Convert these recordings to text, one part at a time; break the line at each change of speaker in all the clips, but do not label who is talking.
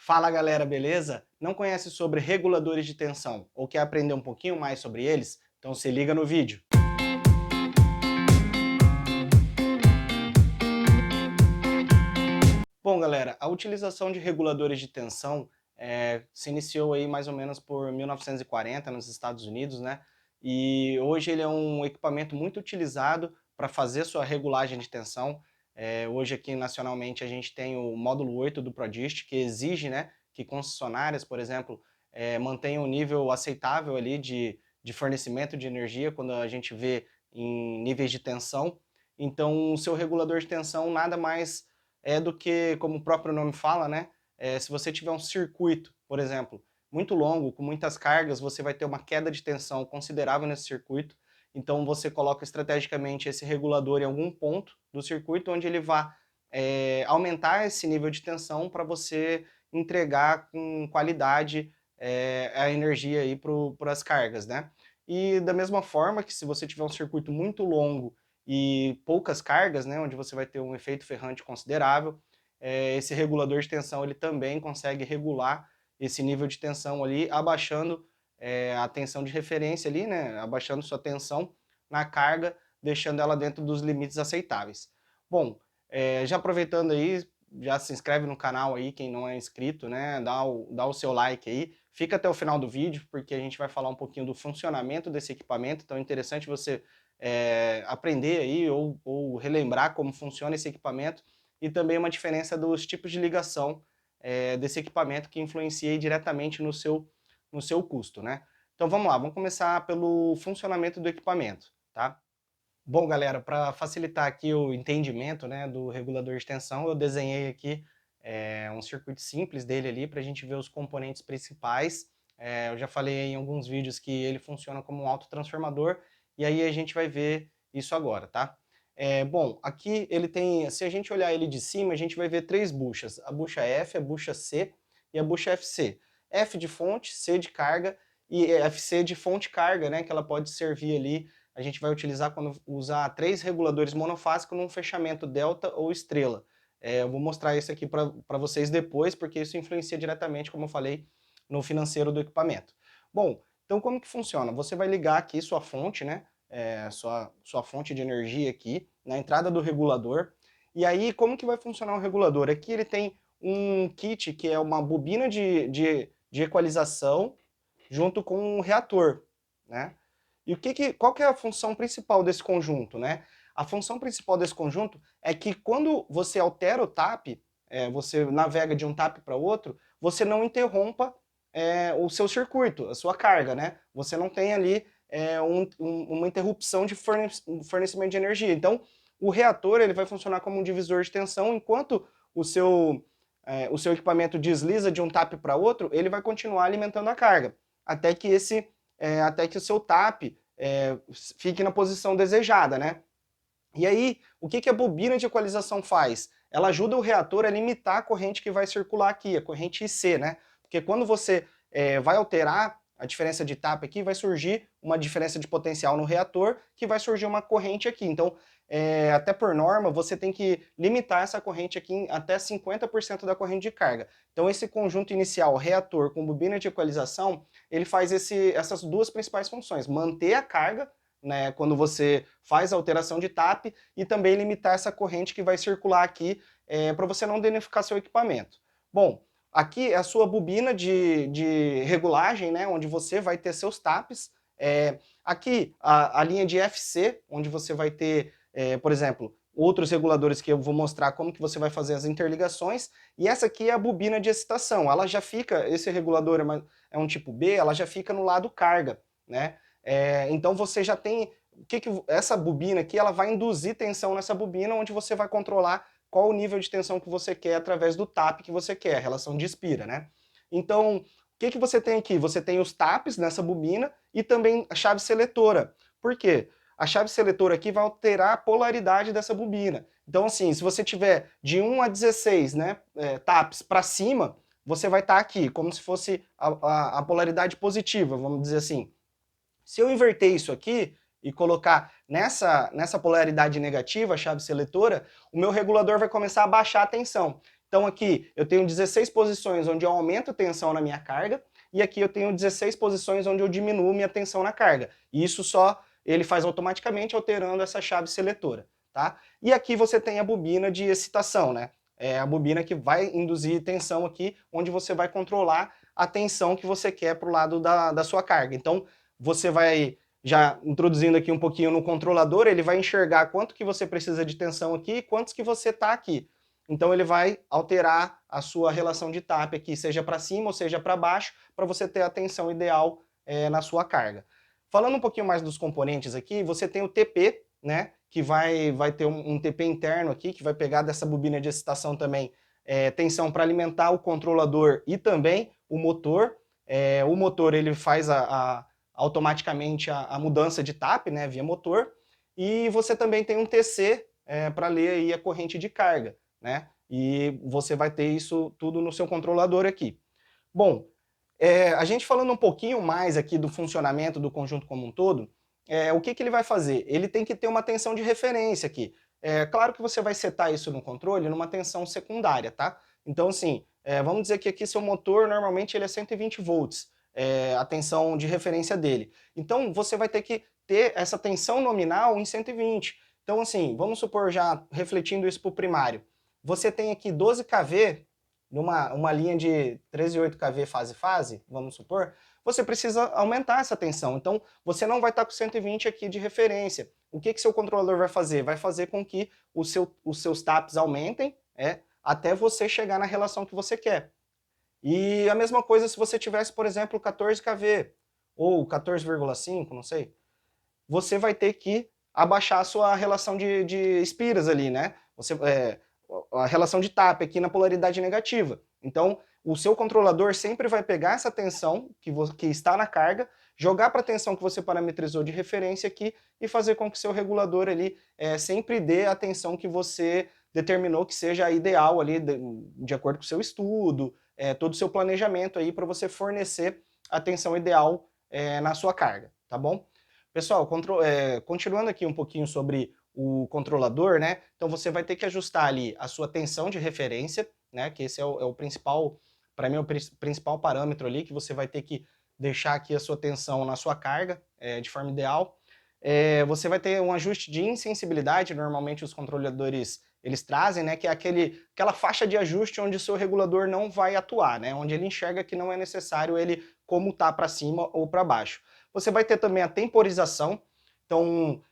Fala galera, beleza? Não conhece sobre reguladores de tensão ou quer aprender um pouquinho mais sobre eles? Então se liga no vídeo. Bom galera, a utilização de reguladores de tensão se iniciou aí mais ou menos por 1940 nos Estados Unidos, né? E hoje ele é um equipamento muito utilizado para fazer sua regulagem de tensão. Hoje aqui nacionalmente a gente tem o módulo 8 do PRODIST, que exige, né, que concessionárias, por exemplo, mantenham um nível aceitável ali de fornecimento de energia quando a gente vê em níveis de tensão. Então o seu regulador de tensão nada mais é do que, como o próprio nome fala, né? Se você tiver um circuito, por exemplo, muito longo, com muitas cargas, você vai ter uma queda de tensão considerável nesse circuito. Então você coloca estrategicamente esse regulador em algum ponto do circuito onde ele vai aumentar esse nível de tensão para você entregar com qualidade a energia aí para as cargas, né? E da mesma forma que se você tiver um circuito muito longo e poucas cargas, né, onde você vai ter um efeito ferrante considerável, esse regulador de tensão ele também consegue regular esse nível de tensão ali, abaixando a tensão de referência ali, né, abaixando sua tensão na carga, deixando ela dentro dos limites aceitáveis. Bom, já aproveitando aí, já se inscreve no canal aí, quem não é inscrito, né, dá o seu like aí, fica até o final do vídeo, porque a gente vai falar um pouquinho do funcionamento desse equipamento, então é interessante você aprender aí ou relembrar como funciona esse equipamento e também uma diferença dos tipos de ligação desse equipamento que influencia diretamente no seu custo, né? Então vamos lá, vamos começar pelo funcionamento do equipamento, tá? Bom, galera, para facilitar aqui o entendimento, né, do regulador de tensão, eu desenhei aqui um circuito simples dele ali para a gente ver os componentes principais. Eu já falei em alguns vídeos que ele funciona como um autotransformador e aí a gente vai ver isso agora, tá? Bom, aqui ele tem, se a gente olhar ele de cima, a gente vai ver três buchas, a bucha F, a bucha C e a bucha FC. F de fonte, C de carga e FC de fonte carga, né, que ela pode servir ali, a gente vai utilizar quando usar três reguladores monofásicos num fechamento delta ou estrela. Eu vou mostrar isso aqui para vocês depois, porque isso influencia diretamente, como eu falei, no financeiro do equipamento. Bom, então como que funciona? Você vai ligar aqui sua fonte, né? Sua fonte de energia aqui, na entrada do regulador. E aí, como que vai funcionar o regulador? Aqui ele tem um kit que é uma bobina de equalização junto com um reator, né? E qual que é a função principal desse conjunto, né? A função principal desse conjunto é que quando você altera o TAP, você navega de um TAP para outro, você não interrompa o seu circuito, a sua carga, né? Você não tem ali uma interrupção de fornecimento de energia. Então, o reator ele vai funcionar como um divisor de tensão, enquanto o seu equipamento desliza de um TAP para outro, ele vai continuar alimentando a carga, até que até que o seu TAP fique na posição desejada, né? E aí, o que a bobina de equalização faz? Ela ajuda o reator a limitar a corrente que vai circular aqui, a corrente IC, né? Porque quando você vai alterar a diferença de TAP aqui, vai surgir uma diferença de potencial no reator, que vai surgir uma corrente aqui. Então, até por norma, você tem que limitar essa corrente aqui em até 50% da corrente de carga. Então, esse conjunto inicial, reator com bobina de equalização, ele faz essas duas principais funções: manter a carga, né, quando você faz a alteração de TAP, e também limitar essa corrente que vai circular aqui para você não danificar seu equipamento. Bom, aqui é a sua bobina de regulagem, né, onde você vai ter seus TAPs. Aqui a linha de FC, onde você vai ter, por exemplo, outros reguladores que eu vou mostrar como que você vai fazer as interligações, e essa aqui é a bobina de excitação. Ela já fica, esse regulador é um tipo B, ela já fica no lado carga, né? Então você já tem, essa bobina aqui, ela vai induzir tensão nessa bobina, onde você vai controlar qual o nível de tensão que você quer através do TAP que você quer, a relação de Spira, né? Então, o que você tem aqui? Você tem os TAPs nessa bobina e também a chave seletora. Por quê? A chave seletora aqui vai alterar a polaridade dessa bobina. Então, assim, se você tiver de 1 a 16, né, TAPs para cima, você vai estar aqui, como se fosse a polaridade positiva, vamos dizer assim. Se eu inverter isso aqui e colocar nessa polaridade negativa, a chave seletora, o meu regulador vai começar a baixar a tensão. Então aqui eu tenho 16 posições onde eu aumento a tensão na minha carga, e aqui eu tenho 16 posições onde eu diminuo minha tensão na carga. E isso só ele faz automaticamente alterando essa chave seletora, tá? E aqui você tem a bobina de excitação, né? É a bobina que vai induzir tensão aqui, onde você vai controlar a tensão que você quer para o lado da sua carga. Então você vai, já introduzindo aqui um pouquinho no controlador, ele vai enxergar quanto que você precisa de tensão aqui e quantos que você está aqui. Então ele vai alterar a sua relação de TAP aqui, seja para cima ou seja para baixo, para você ter a tensão ideal na sua carga. Falando um pouquinho mais dos componentes aqui, você tem o TP, né, que vai ter um TP interno aqui, que vai pegar dessa bobina de excitação também tensão para alimentar o controlador e também o motor. O motor ele faz automaticamente a mudança de TAP, né, via motor, e você também tem um TC para ler aí a corrente de carga, né, e você vai ter isso tudo no seu controlador aqui. Bom, a gente falando um pouquinho mais aqui do funcionamento do conjunto como um todo, o que ele vai fazer? Ele tem que ter uma tensão de referência aqui. Claro que você vai setar isso no controle numa tensão secundária, tá? Então, assim, vamos dizer que aqui seu motor, normalmente ele é 120 volts, a tensão de referência dele. Então, você vai ter que ter essa tensão nominal em 120. Então, assim, vamos supor já, refletindo isso para o primário, você tem aqui 12 kV, numa linha de 13,8 kV fase-fase, vamos supor, você precisa aumentar essa tensão. Então, você não vai estar com 120 aqui de referência. O que seu controlador vai fazer? Vai fazer com que os seus taps aumentem até você chegar na relação que você quer. E a mesma coisa se você tivesse, por exemplo, 14 kV ou 14,5, não sei. Você vai ter que abaixar a sua relação de espiras ali, né? A relação de TAP aqui na polaridade negativa. Então, o seu controlador sempre vai pegar essa tensão que está na carga, jogar para a tensão que você parametrizou de referência aqui e fazer com que seu regulador ali sempre dê a tensão que você determinou que seja a ideal ali, de acordo com o seu estudo, todo o seu planejamento aí para você fornecer a tensão ideal na sua carga, tá bom? Pessoal, continuando aqui um pouquinho sobre o controlador, né? Então você vai ter que ajustar ali a sua tensão de referência, né? Que esse é o principal, para mim, é o principal parâmetro ali, que você vai ter que deixar aqui a sua tensão na sua carga de forma ideal. Você vai ter um ajuste de insensibilidade, normalmente os controladores eles trazem, né? Que é aquela faixa de ajuste onde o seu regulador não vai atuar, né? Onde ele enxerga que não é necessário ele comutar para cima ou para baixo. Você vai ter também a temporização, então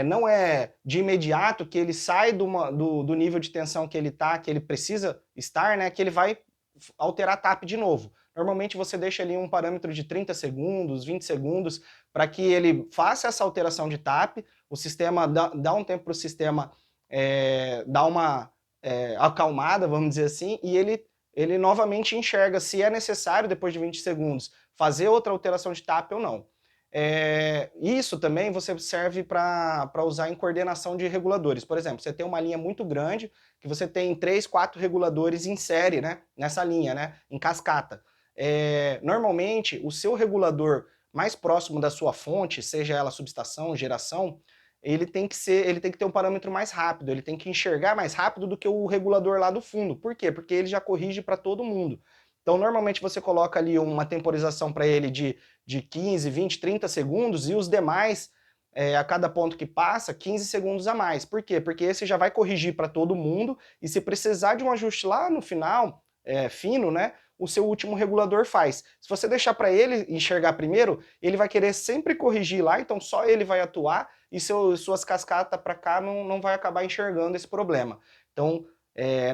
não é de imediato que ele sai do nível de tensão que ele está, que ele precisa estar, né, que ele vai alterar a TAP de novo. Normalmente você deixa ali um parâmetro de 30 segundos, 20 segundos, para que ele faça essa alteração de TAP, o sistema dá um tempo para o sistema dar uma acalmada, vamos dizer assim, e ele novamente enxerga se é necessário, depois de 20 segundos, fazer outra alteração de TAP ou não. Isso também você serve para usar em coordenação de reguladores. Por exemplo, você tem uma linha muito grande, que você tem 3, 4 reguladores em série, né, nessa linha, né, em cascata. Normalmente, o seu regulador mais próximo da sua fonte, seja ela subestação, geração, ele tem que ter um parâmetro mais rápido, ele tem que enxergar mais rápido do que o regulador lá do fundo. Por quê? Porque ele já corrige para todo mundo. Então, normalmente você coloca ali uma temporização para ele de 15, 20, 30 segundos e os demais, a cada ponto que passa, 15 segundos a mais. Por quê? Porque esse já vai corrigir para todo mundo e se precisar de um ajuste lá no final, fino, né, o seu último regulador faz. Se você deixar para ele enxergar primeiro, ele vai querer sempre corrigir lá, então só ele vai atuar e suas cascatas para cá não vai acabar enxergando esse problema. Então,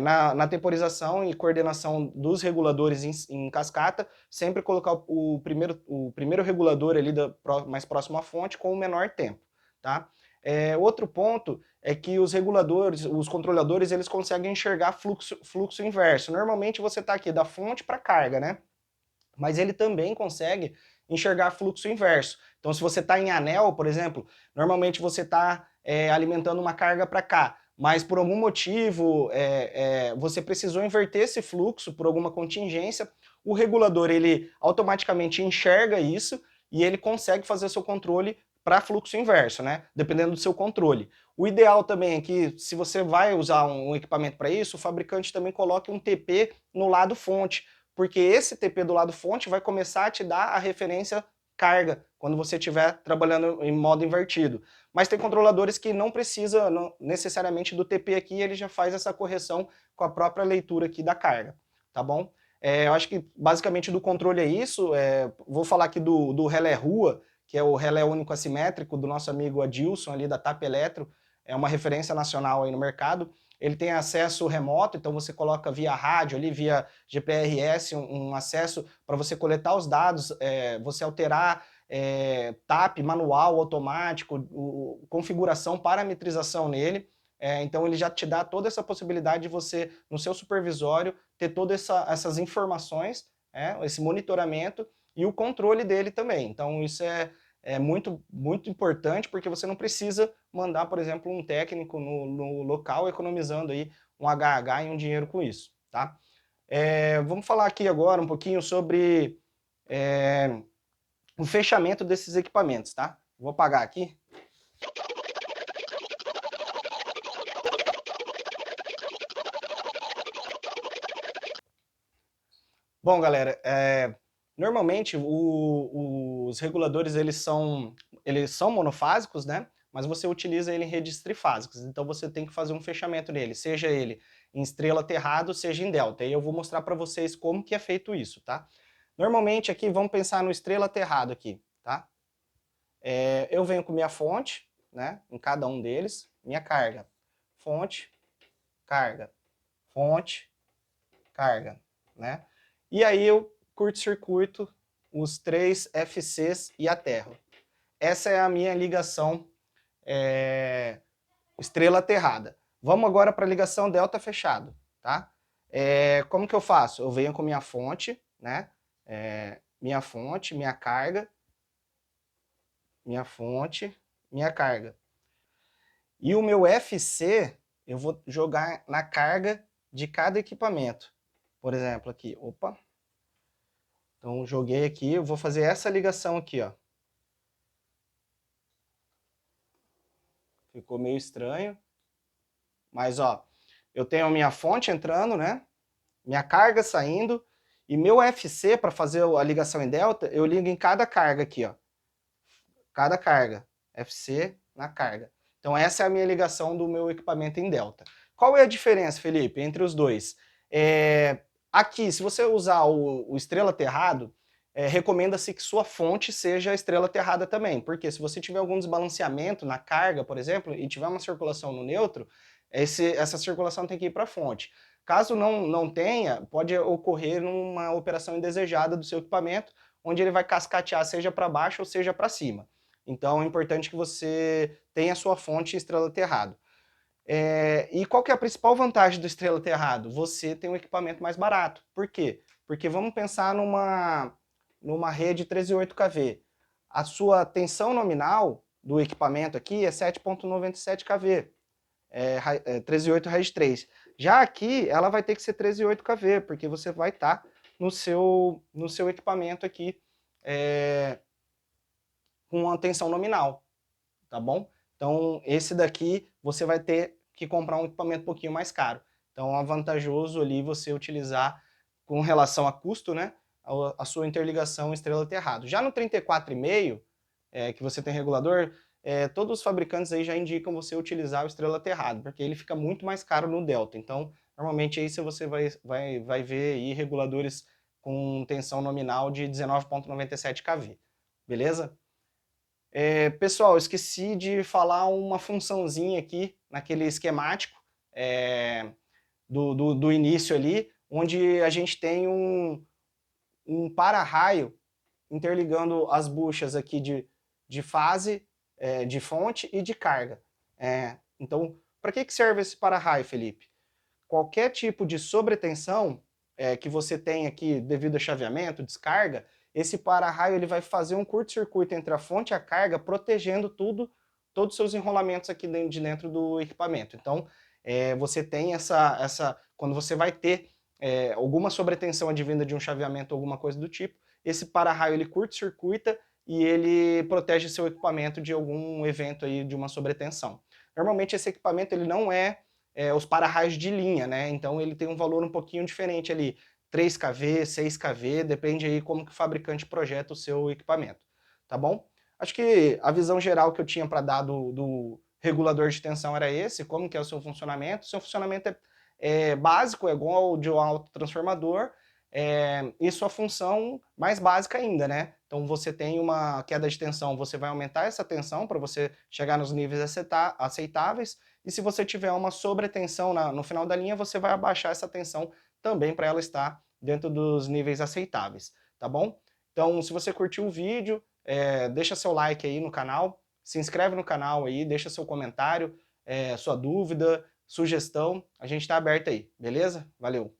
na temporização e coordenação dos reguladores em cascata, sempre colocar o primeiro regulador ali mais próximo à fonte com o menor tempo, tá? Outro ponto é que os controladores, eles conseguem enxergar fluxo inverso. Normalmente você está aqui da fonte para a carga, né? Mas ele também consegue enxergar fluxo inverso. Então, se você está em anel, por exemplo, normalmente você está alimentando uma carga para cá, mas por algum motivo você precisou inverter esse fluxo por alguma contingência, o regulador ele automaticamente enxerga isso e ele consegue fazer o seu controle para fluxo inverso, né? Dependendo do seu controle. O ideal também é que, se você vai usar um equipamento para isso, o fabricante também coloque um TP no lado fonte, porque esse TP do lado fonte vai começar a te dar a referência carga, quando você estiver trabalhando em modo invertido. Mas tem controladores que não precisa necessariamente do TP aqui, ele já faz essa correção com a própria leitura aqui da carga, tá bom? Eu acho que basicamente do controle é isso. Vou falar aqui do relé rua, que é o relé único assimétrico do nosso amigo Adilson ali da TAP Eletro, é uma referência nacional aí no mercado. Ele tem acesso remoto, então você coloca via rádio ali, via GPRS, um acesso para você coletar os dados, você alterar TAP manual, automático, configuração, parametrização nele. Então ele já te dá toda essa possibilidade de você, no seu supervisório, ter todas essas informações, esse monitoramento e o controle dele também. Então isso é muito, muito importante, porque você não precisa mandar, por exemplo, um técnico no local, economizando aí um HH e um dinheiro com isso, tá? Vamos falar aqui agora um pouquinho sobre o fechamento desses equipamentos, tá? Vou apagar aqui. Bom, galera, normalmente os reguladores eles são monofásicos, né? Mas você utiliza ele em redes trifásicas, então você tem que fazer um fechamento nele, seja ele em estrela aterrado, seja em delta. E eu vou mostrar para vocês como que é feito isso, tá? Normalmente aqui, vamos pensar no estrela aterrado aqui, tá? Eu venho com minha fonte, né? Em cada um deles, minha carga. Fonte, carga. Fonte, carga, né? E aí eu curto-circuito os 3 FCs e aterro. Essa é a minha ligação estrela aterrada. Vamos agora para a ligação delta fechado, tá? Como que eu faço? Eu venho com minha fonte, né? Minha fonte, minha carga, minha fonte, minha carga. E o meu FC eu vou jogar na carga de cada equipamento. Por exemplo, aqui, opa. Então joguei aqui, eu vou fazer essa ligação aqui, ó. Ficou meio estranho. Mas, ó, eu tenho a minha fonte entrando, né? Minha carga saindo. E meu FC, para fazer a ligação em delta, eu ligo em cada carga aqui, ó. Cada carga. FC na carga. Então essa é a minha ligação do meu equipamento em delta. Qual é a diferença, Felipe, entre os dois? Aqui, se você usar o estrela aterrado, recomenda-se que sua fonte seja a estrela aterrada também, porque se você tiver algum desbalanceamento na carga, por exemplo, e tiver uma circulação no neutro, essa circulação tem que ir para a fonte. Caso não tenha, pode ocorrer numa operação indesejada do seu equipamento, onde ele vai cascatear seja para baixo ou seja para cima. Então é importante que você tenha a sua fonte estrela aterrado. E qual que é a principal vantagem do estrela aterrado? Você tem um equipamento mais barato. Por quê? Porque vamos pensar numa rede 13.8 kV. A sua tensão nominal do equipamento aqui é 7.97 kV, 13.8 REG 3. Já aqui, ela vai ter que ser 13.8 kV, porque você vai estar no seu equipamento aqui com uma tensão nominal, tá bom? Então, esse daqui você vai ter que comprar um equipamento um pouquinho mais caro. Então, é vantajoso ali você utilizar, com relação a custo, né, a sua interligação estrela aterrado. Já no 34,5, que você tem regulador, todos os fabricantes aí já indicam você utilizar o estrela aterrado, porque ele fica muito mais caro no delta. Então, normalmente aí você vai ver aí reguladores com tensão nominal de 19.97 kV, beleza? Pessoal, esqueci de falar uma funçãozinha aqui naquele esquemático do início ali, onde a gente tem um para-raio interligando as buchas aqui de fase, de fonte e de carga. Então, para que serve esse para-raio, Felipe? Qualquer tipo de sobretensão que você tem aqui devido a chaveamento, descarga, esse para-raio ele vai fazer um curto-circuito entre a fonte e a carga, protegendo todos os seus enrolamentos aqui de dentro do equipamento. Então, você tem quando você vai ter alguma sobretensão advinda de um chaveamento ou alguma coisa do tipo, esse para-raio ele curto-circuita e ele protege seu equipamento de algum evento aí de uma sobretensão. Normalmente esse equipamento ele não os para-raios de linha, né? Então ele tem um valor um pouquinho diferente ali, 3 kV, 6 kV, depende aí como que o fabricante projeta o seu equipamento, tá bom? Acho que a visão geral que eu tinha para dar do regulador de tensão era esse, como que é o seu funcionamento. O seu funcionamento é básico, é igual ao de um autotransformador, e sua função mais básica ainda, né? Então você tem uma queda de tensão, você vai aumentar essa tensão para você chegar nos níveis aceitáveis, e se você tiver uma sobretensão no final da linha, você vai abaixar essa tensão também para ela estar dentro dos níveis aceitáveis, tá bom? Então, se você curtiu o vídeo, deixa seu like aí no canal, se inscreve no canal aí, deixa seu comentário, sua dúvida, sugestão, a gente está aberto aí, beleza? Valeu!